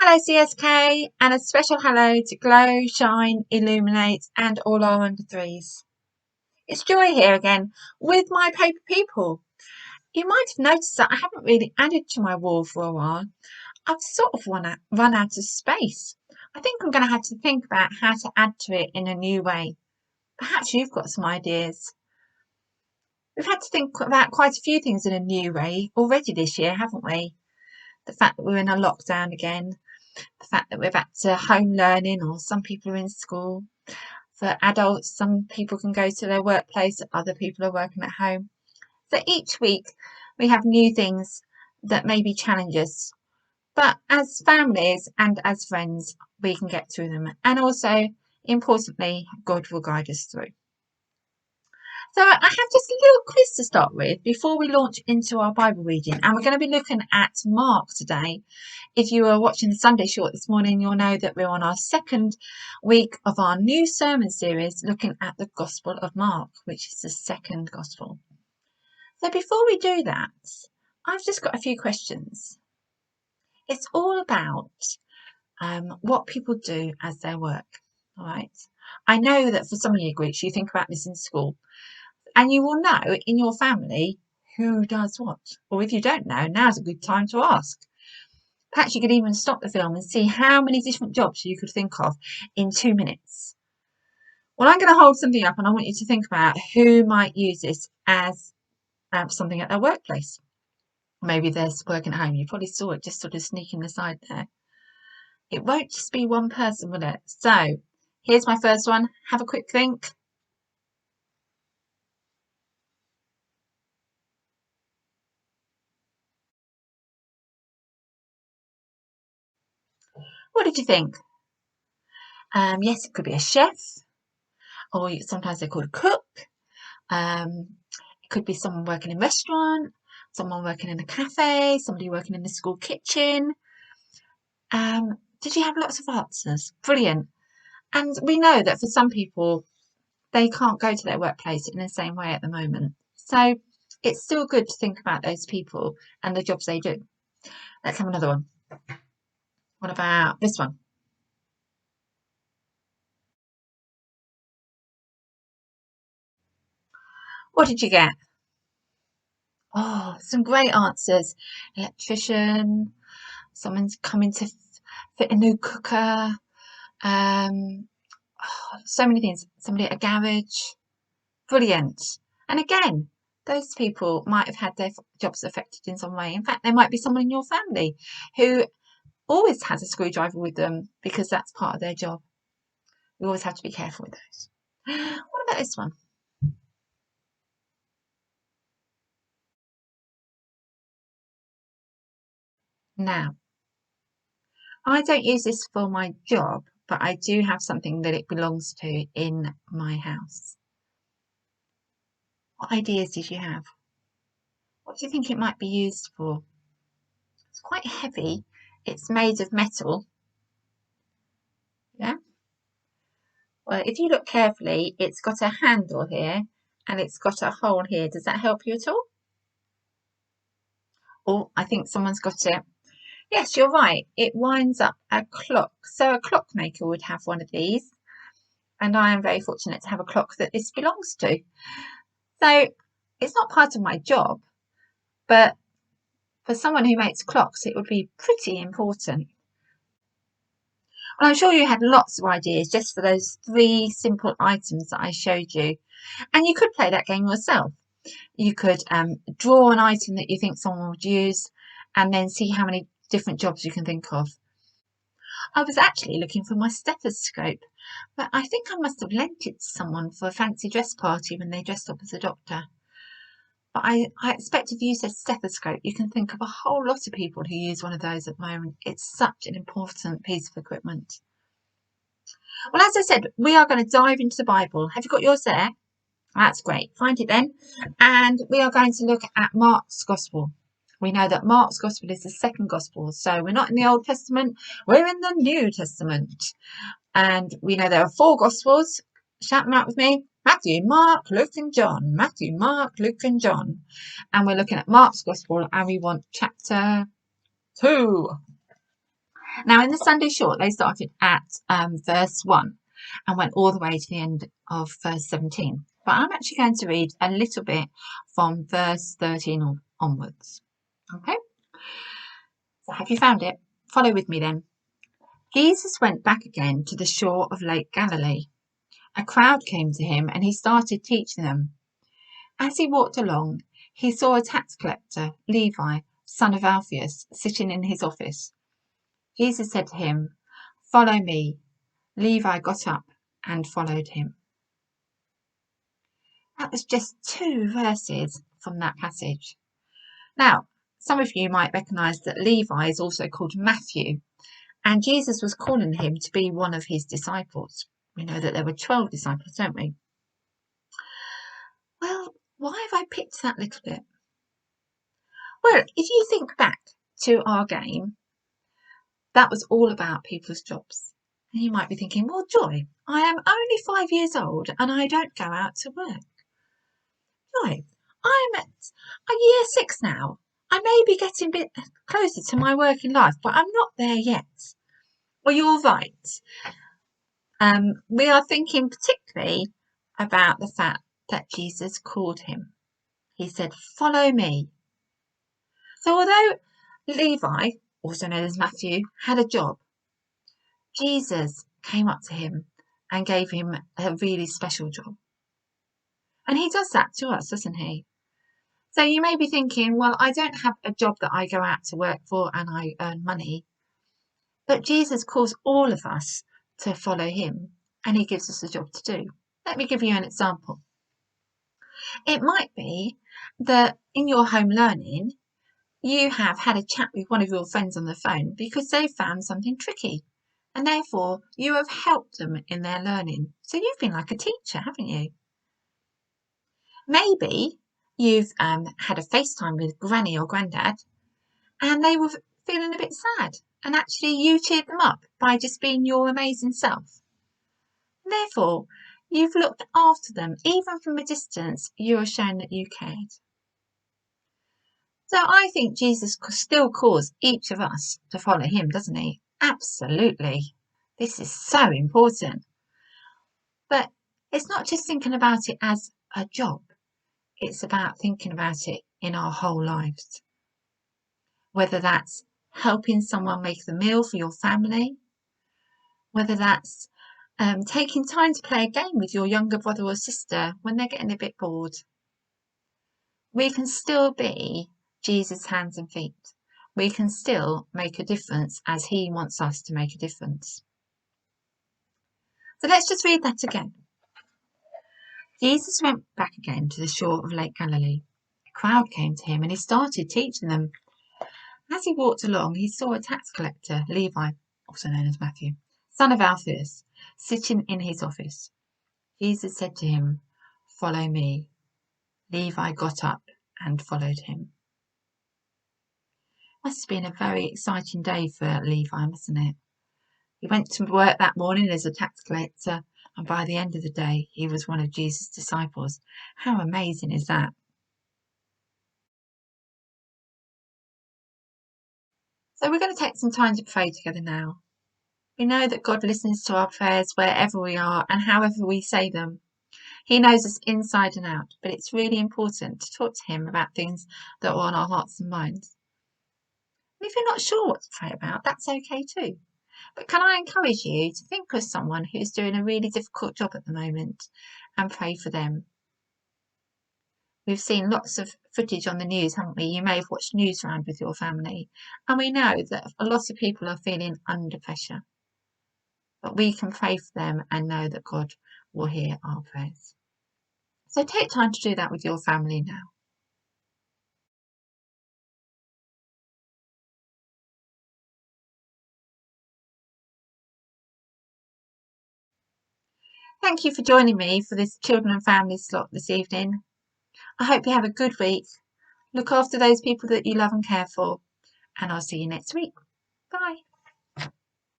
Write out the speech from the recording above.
Hello CSK, and a special hello to Glow, Shine, Illuminate and all our under threes. It's Joy here again with my paper people. You might have noticed that I haven't really added to my wall for a while. I've sort of run out of space. I think I'm going to have to think about how to add to it in a new way. Perhaps you've got some ideas. We've had to think about quite a few things in a new way already this year, haven't we? The fact that we're in a lockdown again, the fact that we're back to home learning, or some people are in school. For adults, some people can go to their workplace, other people are working at home. So each week we have new things that maybe challenge us, but as families and as friends we can get through them, and also importantly God will guide us through. So I have just a little quiz to start with before we launch into our Bible reading, and we're going to be looking at Mark today. If you were watching the Sunday Short this morning, you'll know that we're on our second week of our new sermon series looking at the Gospel of Mark, which is the second Gospel. So before we do that, I've just got a few questions. It's all about what people do as they work, all right? I know that for some of your groups, you think about this in school, and you will know in your family who does what. Or if you don't know, now's a good time to ask. Perhaps you could even stop the film and see how many different jobs you could think of in 2 minutes. Well, I'm going to hold something up and I want you to think about who might use this as something at their workplace. Maybe they're working at home. You probably saw it just sort of sneaking aside there. It won't just be one person, will it? So here's my first one. Have a quick think. What did you think? Yes, it could be a chef, or sometimes they're called a cook. It could be someone working in a restaurant, someone working in a cafe, somebody working in the school kitchen. Did you have lots of answers? Brilliant. And we know that for some people, they can't go to their workplace in the same way at the moment. So it's still good to think about those people and the jobs they do. Let's have another one. What about this one? What did you get? Oh, some great answers. Electrician, someone's coming to fit a new cooker. So many things. Somebody at a garage. Brilliant. And again, those people might have had their jobs affected in some way. In fact, there might be someone in your family who always has a screwdriver with them because that's part of their job. We always have to be careful with those. What about this one? Now, I don't use this for my job, but I do have something that it belongs to in my house. What ideas did you have? What do you think it might be used for? It's quite heavy. It's made of metal. Yeah. Well, if you look carefully, it's got a handle here and it's got a hole here. Does that help you at all? Oh, I think someone's got it. Yes, you're right. It winds up a clock. So a clockmaker would have one of these. And I am very fortunate to have a clock that this belongs to. So it's not part of my job, but for someone who makes clocks, it would be pretty important. Well, I'm sure you had lots of ideas just for those 3 simple items that I showed you. And you could play that game yourself. You could draw an item that you think someone would use and then see how many different jobs you can think of. I was actually looking for my stethoscope, but I think I must have lent it to someone for a fancy dress party when they dressed up as a doctor. But I expect if you said stethoscope, you can think of a whole lot of people who use one of those at the moment. It's such an important piece of equipment. Well, as I said, we are going to dive into the Bible. Have you got yours there? That's great. Find it then. And we are going to look at Mark's Gospel. We know that Mark's Gospel is the second Gospel. So we're not in the Old Testament, we're in the New Testament. And we know there are 4 Gospels. Shout them out with me. Matthew, Mark, Luke and John. Matthew, Mark, Luke and John. And we're looking at Mark's Gospel and we want chapter 2. Now, in the Sunday short, they started at verse 1 and went all the way to the end of verse 17. But I'm actually going to read a little bit from verse 13 onwards. Okay? So have you found it? Follow with me then. Jesus went back again to the shore of Lake Galilee. A crowd came to him and he started teaching them. As he walked along, he saw a tax collector, Levi, son of Alphaeus, sitting in his office. Jesus said to him, "Follow me." Levi got up and followed him. That was just 2 verses from that passage. Now, some of you might recognise that Levi is also called Matthew, and Jesus was calling him to be one of his disciples. We know that there were 12 disciples, don't we? Well, why have I picked that little bit? Well, if you think back to our game, that was all about people's jobs. And you might be thinking, well, Joy, I am only 5 years old and I don't go out to work. Joy, I'm at a year 6 now. I may be getting a bit closer to my working life, but I'm not there yet. Well, you're right. We are thinking particularly about the fact that Jesus called him. He said, "Follow me." So although Levi, also known as Matthew, had a job, Jesus came up to him and gave him a really special job. And he does that to us, doesn't he? So you may be thinking, well, I don't have a job that I go out to work for and I earn money. But Jesus calls all of us to follow him and he gives us a job to do. Let me give you an example. It might be that in your home learning, you have had a chat with one of your friends on the phone because they found something tricky and therefore you have helped them in their learning. So you've been like a teacher, haven't you? Maybe you've had a FaceTime with Granny or Grandad and they were feeling a bit sad and actually you cheered them up by just being your amazing self. Therefore, you've looked after them. Even from a distance, you are showing that you cared. So I think Jesus still calls each of us to follow him, doesn't he? Absolutely. This is so important. But it's not just thinking about it as a job. It's about thinking about it in our whole lives. Whether that's helping someone make the meal for your family, whether that's taking time to play a game with your younger brother or sister when they're getting a bit bored. We can still be Jesus' hands and feet. We can still make a difference as he wants us to make a difference. So let's just read that again. Jesus went back again to the shore of Lake Galilee. A crowd came to him and he started teaching them. As he walked along, he saw a tax collector, Levi, also known as Matthew, son of Alphaeus, sitting in his office. Jesus said to him, "Follow me." Levi got up and followed him. Must have been a very exciting day for Levi, mustn't it? He went to work that morning as a tax collector, and by the end of the day, he was one of Jesus' disciples. How amazing is that? So we're going to take some time to pray together now. We know that God listens to our prayers wherever we are and however we say them. He knows us inside and out, but it's really important to talk to him about things that are on our hearts and minds. And if you're not sure what to pray about, that's okay too. But can I encourage you to think of someone who's doing a really difficult job at the moment and pray for them? We've seen lots of footage on the news, haven't we? You may have watched News Round with your family, and we know that a lot of people are feeling under pressure. But we can pray for them and know that God will hear our prayers. So take time to do that with your family now. Thank you for joining me for this children and family slot this evening. I hope you have a good week. Look after those people that you love and care for, and I'll see you next week. Bye.